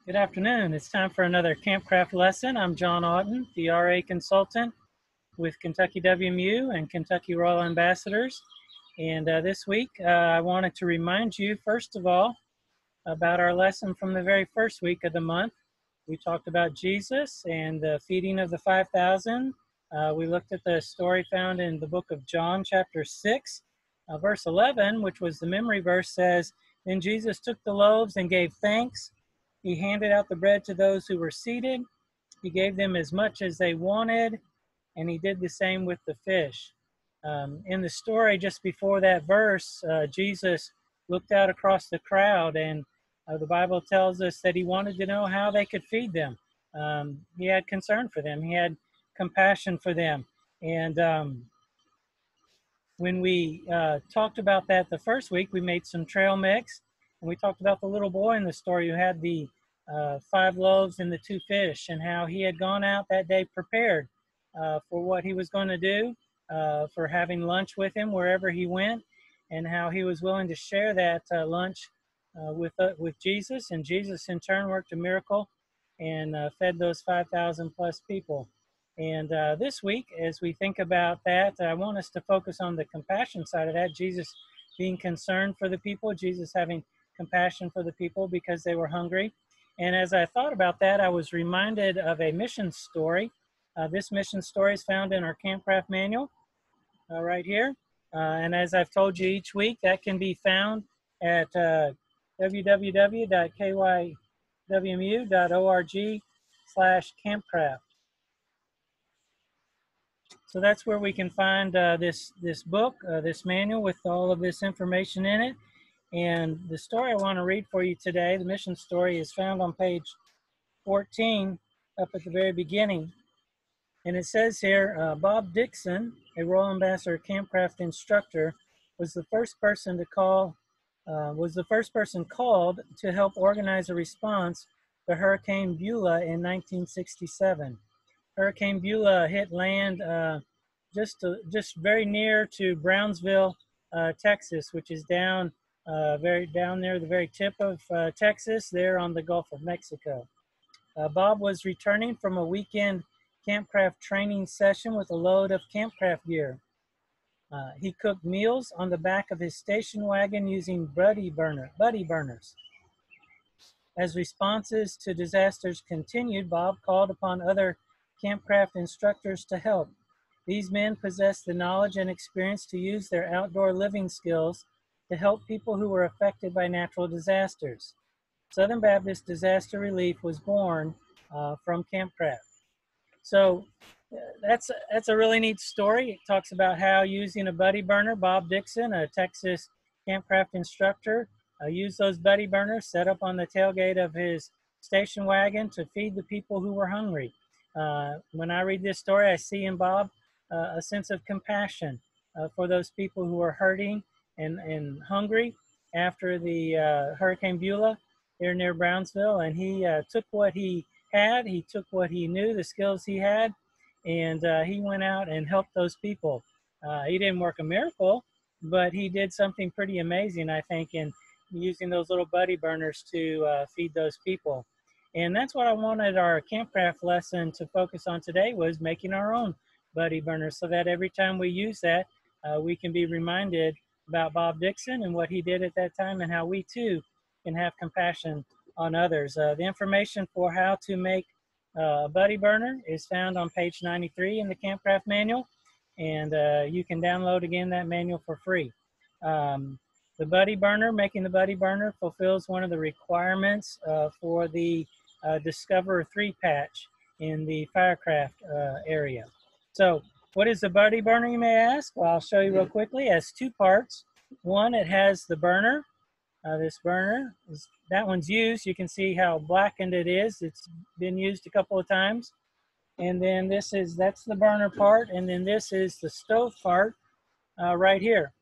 Good afternoon. It's time for another Campcraft lesson. I'm John Auten, the RA consultant with Kentucky WMU and Kentucky Royal Ambassadors. And this week, I wanted to remind you, first of all, about our lesson from the very first week of the month. We talked about Jesus and the feeding of the 5,000. We looked at the story found in the book of John, chapter 6, verse 11, which was the memory verse, says, "Then Jesus took the loaves and gave thanks. He handed out the bread to those who were seated. He gave them as much as they wanted, and he did the same with the fish." In the story just before that verse, Jesus looked out across the crowd, and the Bible tells us that he wanted to know how they could feed them. He had concern for them. He had compassion for them. And when we talked about that the first week, we made some trail mix, and we talked about the little boy in the story who had the 5 loaves and the 2 fish, and how he had gone out that day prepared for what he was going to do, for having lunch with him wherever he went, and how he was willing to share that lunch with Jesus, and Jesus in turn worked a miracle and fed those 5,000 plus people. And this week, as we think about that, I want us to focus on the compassion side of that. Jesus being concerned for the people, Jesus having compassion for the people because they were hungry. And as I thought about that, I was reminded of a mission story. This mission story is found in our Campcraft manual right here. And as I've told you each week, that can be found at www.kywmu.org/campcraft. So that's where we can find this book, this manual with all of this information in it. And the story I want to read for you today, the mission story, is found on page 14 up at the very beginning. And it says here, Bob Dixon, a Royal Ambassador Campcraft Instructor, was the first person called to help organize a response to Hurricane Beulah in 1967. Hurricane Beulah hit land just very near to Brownsville, Texas, which is down near the very tip of Texas, there on the Gulf of Mexico. Bob was returning from a weekend campcraft training session with a load of campcraft gear. He cooked meals on the back of his station wagon using buddy burners. As responses to disasters continued, Bob called upon other campcraft instructors to help. These men possessed the knowledge and experience to use their outdoor living skills to help people who were affected by natural disasters. Southern Baptist Disaster Relief was born from Campcraft. So that's a really neat story. It talks about how using a buddy burner, Bob Dixon, a Texas campcraft instructor, used those buddy burners set up on the tailgate of his station wagon to feed the people who were hungry. When I read this story, I see in Bob a sense of compassion for those people who are hurting and hungry after the Hurricane Beulah here near Brownsville. And he took what he had, he took what he knew, the skills he had, and he went out and helped those people. He didn't work a miracle, but he did something pretty amazing, I think, in using those little buddy burners to feed those people. And that's what I wanted our campcraft lesson to focus on today, was making our own buddy burners, so that every time we use that, we can be reminded about Bob Dixon and what he did at that time, and how we too can have compassion on others. The information for how to make a buddy burner is found on page 93 in the Campcraft manual, and you can download again that manual for free. The buddy burner, making the buddy burner, fulfills one of the requirements for the Discover 3 patch in the Firecraft area. So what is a buddy burner, you may ask? Well, I'll show you real quickly. It has 2 parts. One, it has the burner. This burner, that one's used. You can see how blackened it is. It's been used a couple of times. And then that's the burner part. And then this is the stove part right here.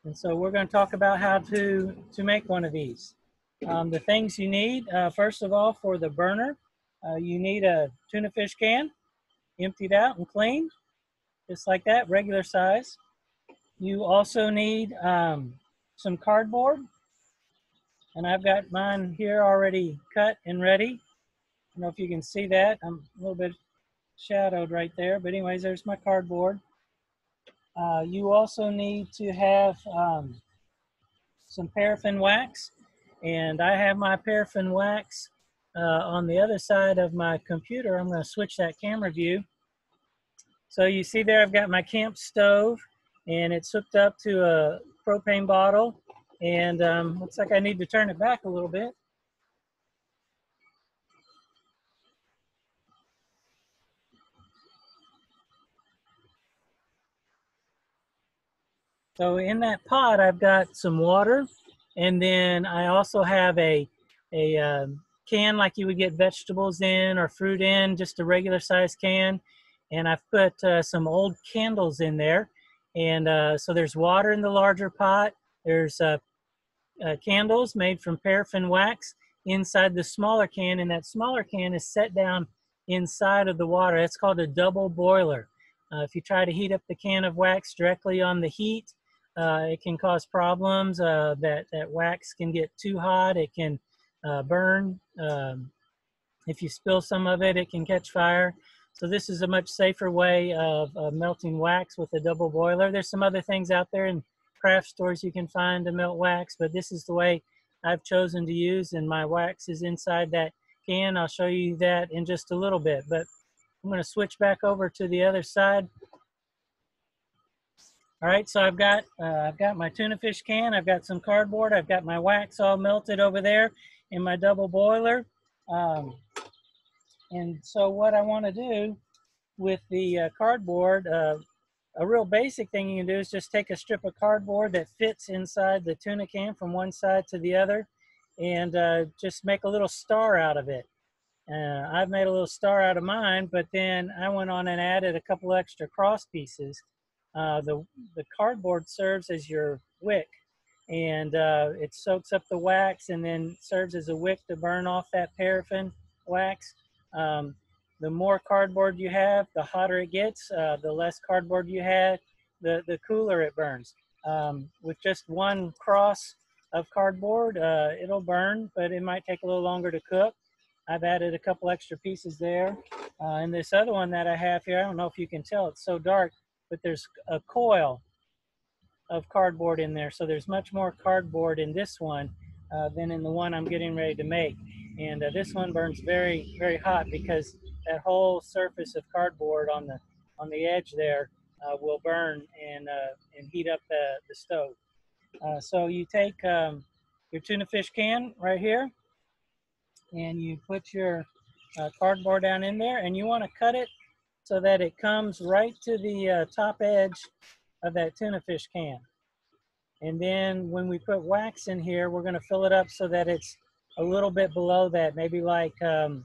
And so we're going to talk about how to make one of these. The things you need, first of all, for the burner, you need a tuna fish can, emptied out and cleaned, just like that, regular size. You also need some cardboard. And I've got mine here already cut and ready. I don't know if you can see that. I'm a little bit shadowed right there, but anyways, there's my cardboard. You also need to have some paraffin wax, and I have my paraffin wax on the other side of my computer. I'm going to switch that camera view. So you see there, I've got my camp stove, and it's hooked up to a propane bottle, and looks like I need to turn it back a little bit. So in that pot, I've got some water, and then I also have a can like you would get vegetables in or fruit in, just a regular size can. And I've put some old candles in there. And so there's water in the larger pot. There's candles made from paraffin wax inside the smaller can, and that smaller can is set down inside of the water. That's called a double boiler. If you try to heat up the can of wax directly on the heat, it can cause problems. That wax can get too hot. It can burn. If you spill some of it, it can catch fire. So this is a much safer way of melting wax with a double boiler. There's some other things out there in craft stores you can find to melt wax, but this is the way I've chosen to use, and my wax is inside that can. I'll show you that in just a little bit, but I'm going to switch back over to the other side. All right, so I've got my tuna fish can, I've got some cardboard, I've got my wax all melted over there in my double boiler. And so what I want to do with the cardboard, a real basic thing you can do is just take a strip of cardboard that fits inside the tuna can from one side to the other, and just make a little star out of it. I've made a little star out of mine, but then I went on and added a couple extra cross pieces. The cardboard serves as your wick, and it soaks up the wax and then serves as a wick to burn off that paraffin wax. The more cardboard you have, the hotter it gets. The less cardboard you have, the cooler it burns. With just one cross of cardboard, it'll burn, but it might take a little longer to cook. I've added a couple extra pieces there. And this other one that I have here, I don't know if you can tell, it's so dark, but there's a coil of cardboard in there. So there's much more cardboard in this one than in the one I'm getting ready to make. And this one burns very, very hot because that whole surface of cardboard on the edge there will burn and heat up the stove. So you take your tuna fish can right here, and you put your cardboard down in there, and you want to cut it so that it comes right to the top edge of that tuna fish can. And then when we put wax in here, we're going to fill it up so that it's a little bit below that, maybe like a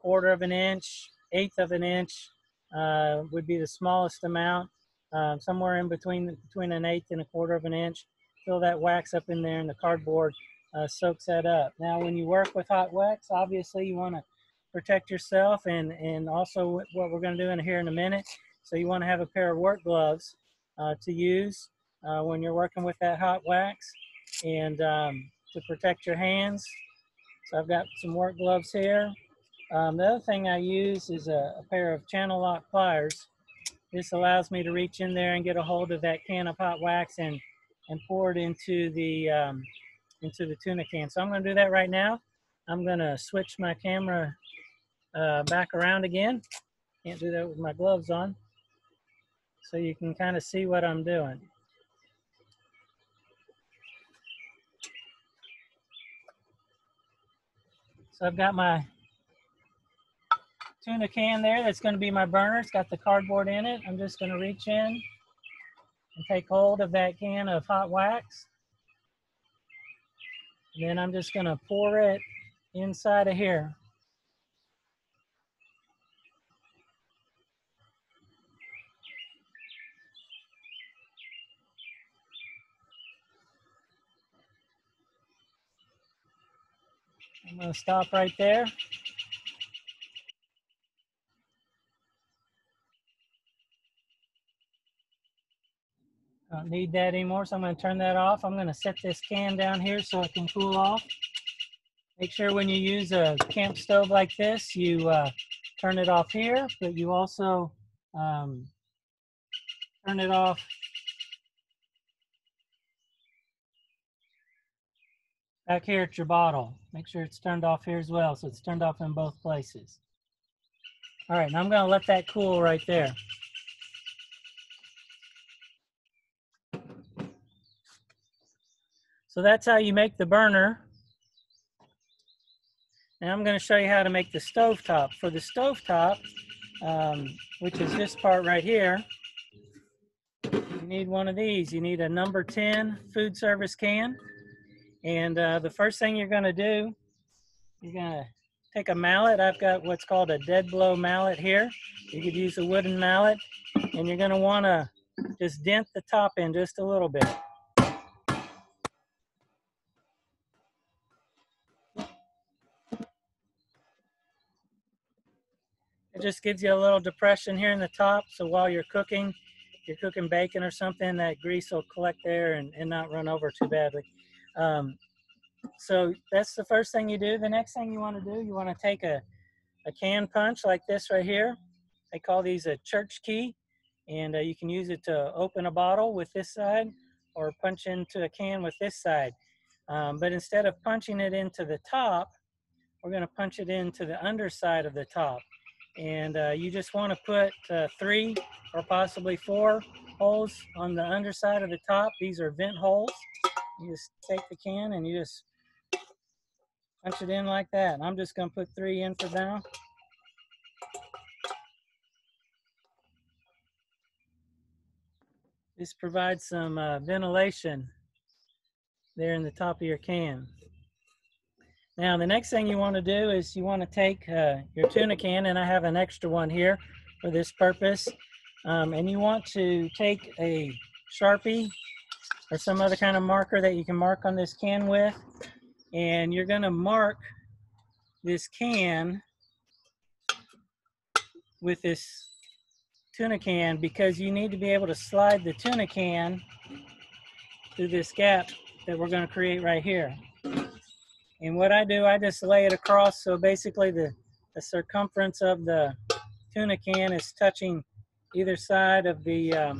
1/4 of an inch, 1/8 of an inch would be the smallest amount. Somewhere in between an 1/8 and a 1/4 of an inch. Fill that wax up in there, and the cardboard soaks that up. Now, when you work with hot wax, obviously you want to protect yourself, and also what we're going to do in here in a minute. So you want to have a pair of work gloves to use when you're working with that hot wax, and to protect your hands. So I've got some work gloves here. The other thing I use is a pair of channel lock pliers. This allows me to reach in there and get a hold of that can of hot wax and pour it into the tuna can. So I'm going to do that right now. I'm going to switch my camera back around again. Can't do that with my gloves on. So you can kind of see what I'm doing. So I've got my tuna can there. That's going to be my burner. It's got the cardboard in it. I'm just going to reach in and take hold of that can of hot wax. And then I'm just going to pour it inside of here. I'm going to stop right there. Don't need that anymore, so I'm going to turn that off. I'm going to set this can down here so it can cool off. Make sure when you use a camp stove like this, you turn it off here, but you also turn it off back here at your bottle. Make sure it's turned off here as well, so it's turned off in both places. All right, now I'm going to let that cool right there. So that's how you make the burner. Now I'm going to show you how to make the stovetop. For the stovetop, which is this part right here, you need one of these. You need a number 10 food service can. And the first thing you're going to do, you're going to take a mallet. I've got what's called a dead blow mallet here. You could use a wooden mallet. And you're going to want to just dent the top in just a little bit. It just gives you a little depression here in the top, so while you're cooking bacon or something, that grease will collect there and not run over too badly. So that's the first thing you do. The next thing you want to do, you want to take a can punch like this right here. They call these a church key, and you can use it to open a bottle with this side or punch into a can with this side. But instead of punching it into the top, we're going to punch it into the underside of the top. And you just want to put 3 or possibly 4 holes on the underside of the top. These are vent holes. You just take the can and you just punch it in like that. And I'm just going to put 3 in for now. This provides some ventilation there in the top of your can. Now the next thing you want to do is you want to take your tuna can, and I have an extra one here for this purpose, and you want to take a Sharpie or some other kind of marker that you can mark on this can with, and you're going to mark this can with this tuna can because you need to be able to slide the tuna can through this gap that we're going to create right here. And what I do, I just lay it across, so basically the circumference of the tuna can is touching either side of the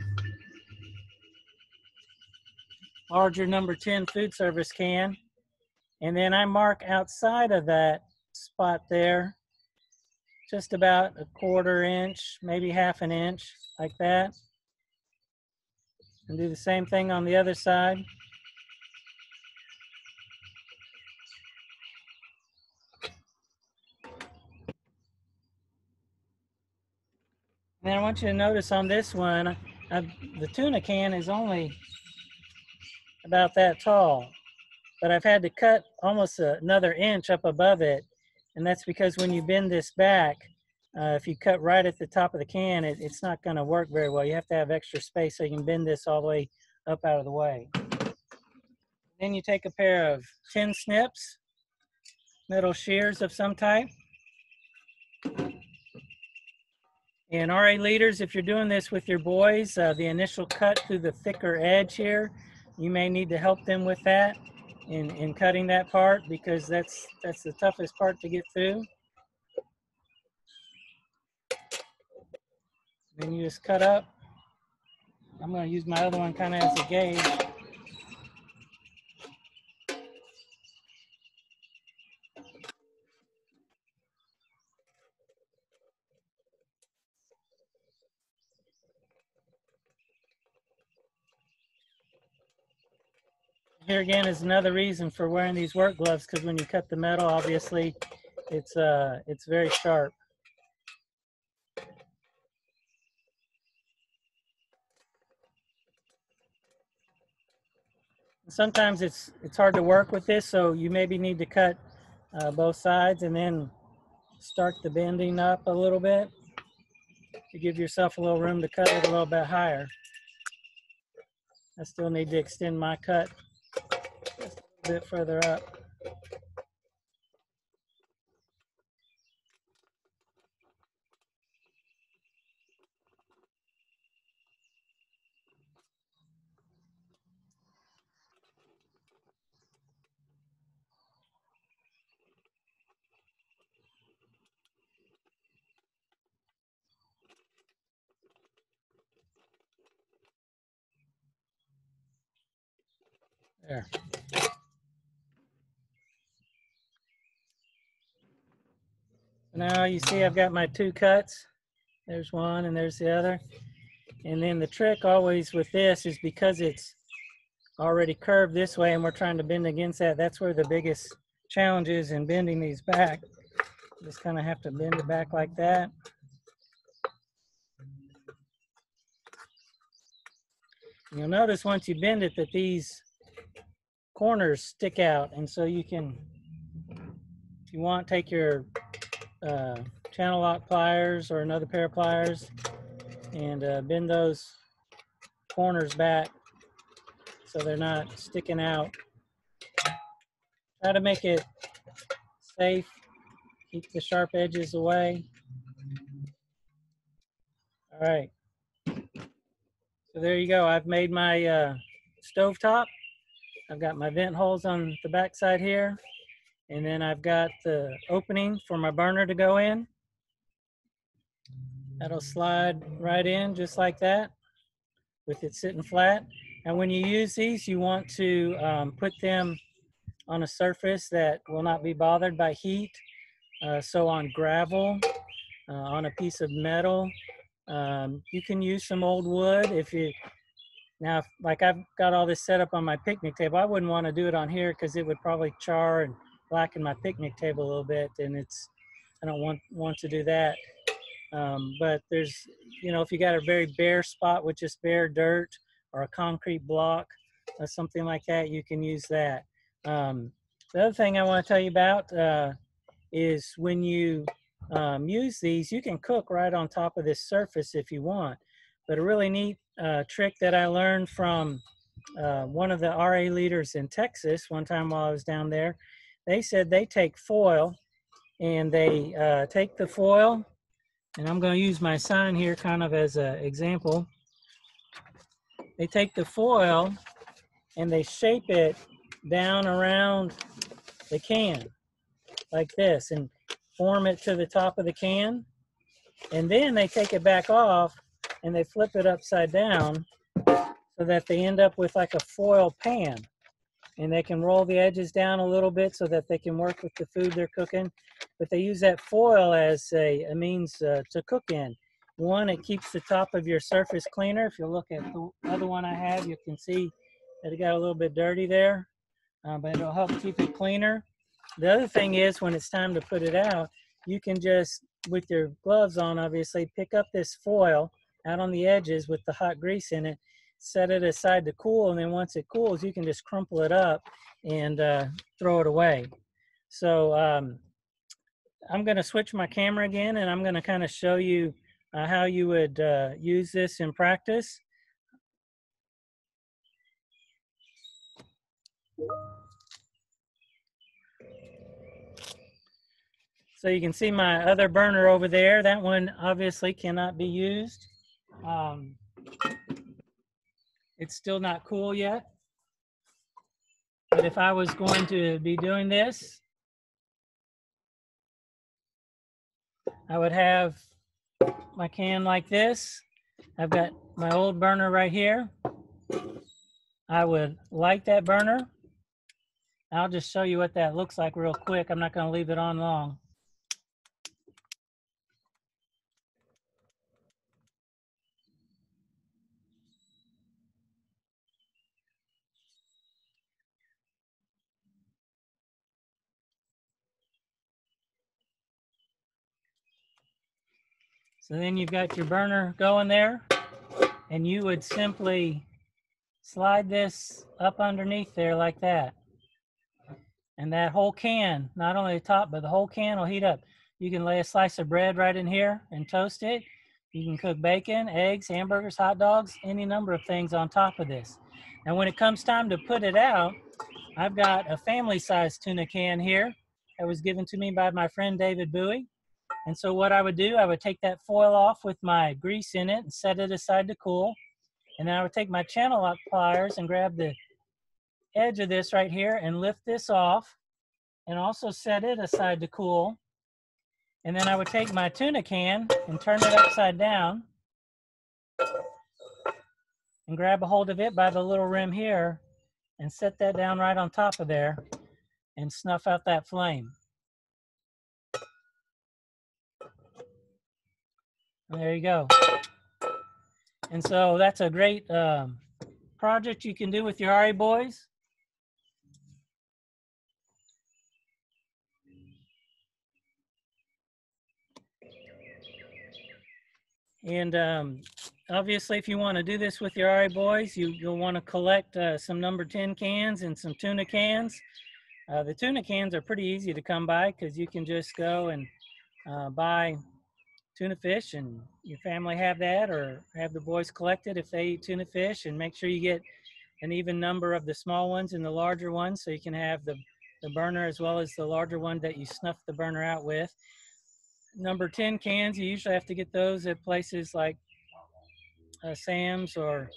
larger number 10 food service can. And then I mark outside of that spot there just about a 1/4 inch, maybe 1/2 inch, like that. And do the same thing on the other side. And then I want you to notice on this one, the tuna can is only about that tall, but I've had to cut almost another inch up above it. And that's because when you bend this back, if you cut right at the top of the can, it's not going to work very well. You have to have extra space so you can bend this all the way up out of the way. Then you take a pair of tin snips, metal shears of some type. And RA leaders, if you're doing this with your boys, the initial cut through the thicker edge here, you may need to help them with that in cutting that part, because that's the toughest part to get through. Then you just cut up. I'm going to use my other one kind of as a gauge. Here again is another reason for wearing these work gloves, because when you cut the metal, obviously it's very sharp. Sometimes it's hard to work with this, so you maybe need to cut both sides and then start the bending up a little bit to give yourself a little room to cut it a little bit higher. I still need to extend my cut just a little bit further up. There. Now you see I've got my two cuts. There's one and there's the other. And then the trick always with this is because it's already curved this way and we're trying to bend against that, that's where the biggest challenge is in bending these back. Just kind of have to bend it back like that. And you'll notice once you bend it that these corners stick out, and so you can, if you want, take your channel lock pliers or another pair of pliers and bend those corners back so they're not sticking out. Try to make it safe, keep the sharp edges away. All right, so there you go. I've made my stovetop. I've got my vent holes on the back side here, and then I've got the opening for my burner to go in. That'll slide right in just like that with it sitting flat. And when you use these, you want to put them on a surface that will not be bothered by heat. So on gravel, on a piece of metal, you can use some old wood. If you, now, like I've got all this set up on my picnic table, I wouldn't want to do it on here because it would probably char and blacken my picnic table a little bit, and I don't want to do that. But there's, you know, if you got a very bare spot with just bare dirt or a concrete block or something like that, you can use that. The other thing I want to tell you about is when you use these, you can cook right on top of this surface if you want. But a really neat trick that I learned from one of the RA leaders in Texas one time while I was down there, they said they take foil and they take the foil, and I'm going to use my sign here kind of as an example. They take the foil and they shape it down around the can like this and form it to the top of the can. And then they take it back off and they flip it upside down so that they end up with like a foil pan. And they can roll the edges down a little bit so that they can work with the food they're cooking. But they use that foil as a means to cook in. One, it keeps the top of your surface cleaner. If you look at the other one I have, you can see that it got a little bit dirty there, but it'll help keep it cleaner. The other thing is when it's time to put it out, you can just, with your gloves on, obviously, pick up this foil out on the edges with the hot grease in it, set it aside to cool, and then once it cools, you can just crumple it up and throw it away. So I'm going to switch my camera again, and I'm going to kind of show you how you would use this in practice. So you can see my other burner over there. That one obviously cannot be used. It's still not cool yet. But if I was going to be doing this, I would have my can like this. I've got my old burner right here. I would light that burner. I'll just show you what that looks like real quick. I'm not going to leave it on long. So then you've got your burner going there, and you would simply slide this up underneath there like that. And that whole can, not only the top, but the whole can will heat up. You can lay a slice of bread right in here and toast it. You can cook bacon, eggs, hamburgers, hot dogs, any number of things on top of this. And when it comes time to put it out, I've got a family-sized tuna can here that was given to me by my friend David Bowie. And so what I would do, I would take that foil off with my grease in it and set it aside to cool. And then I would take my channel lock pliers and grab the edge of this right here and lift this off and also set it aside to cool. And then I would take my tuna can and turn it upside down and grab a hold of it by the little rim here and set that down right on top of there and snuff out that flame. And there you go. And so that's a great project you can do with your RA boys. And obviously, if you want to do this with your RA boys, you'll want to collect some number 10 cans and some tuna cans. The tuna cans are pretty easy to come by because you can just go and buy tuna fish, and your family have that, or have the boys collect it if they eat tuna fish, and make sure you get an even number of the small ones and the larger ones so you can have the burner as well as the larger one that you snuff the burner out with. Number 10 cans, you usually have to get those at places like Sam's or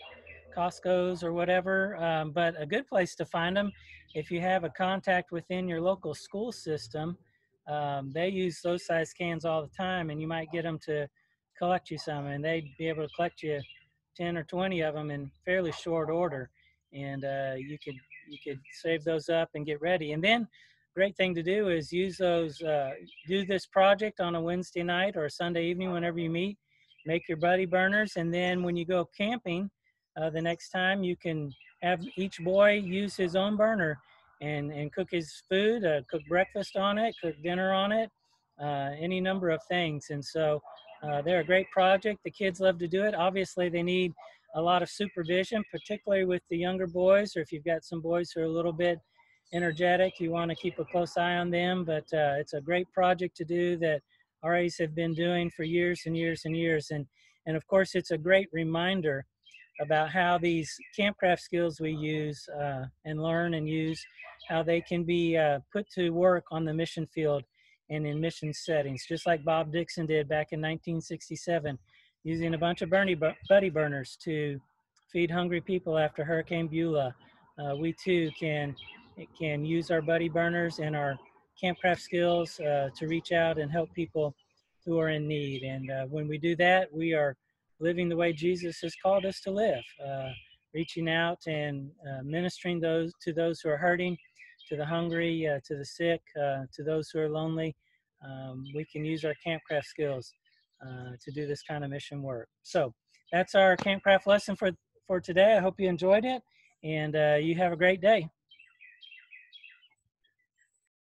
Costco's or whatever, but a good place to find them, if you have a contact within your local school system, they use those size cans all the time, and you might get them to collect you some, and they'd be able to collect you 10 or 20 of them in fairly short order, and you could save those up and get ready. And then great thing to do is use those, do this project on a Wednesday night or a Sunday evening whenever you meet, make your buddy burners, and then when you go camping, the next time, you can have each boy use his own burner and cook his food, cook breakfast on it, cook dinner on it, any number of things. And so they're a great project. The kids love to do it. Obviously, they need a lot of supervision, particularly with the younger boys, or if you've got some boys who are a little bit energetic, you want to keep a close eye on them. But it's a great project to do that RAs have been doing for years and years and years. And of course, it's a great reminder about how these campcraft skills we use and learn and use, how they can be put to work on the mission field and in mission settings, just like Bob Dixon did back in 1967, using a bunch of buddy burners to feed hungry people after Hurricane Beulah. We too can use our buddy burners and our campcraft skills to reach out and help people who are in need. And when we do that, we are living the way Jesus has called us to live, reaching out and ministering to those who are hurting, to the hungry, to the sick, to those who are lonely. We can use our campcraft skills to do this kind of mission work. So that's our campcraft lesson for today. I hope you enjoyed it, and you have a great day.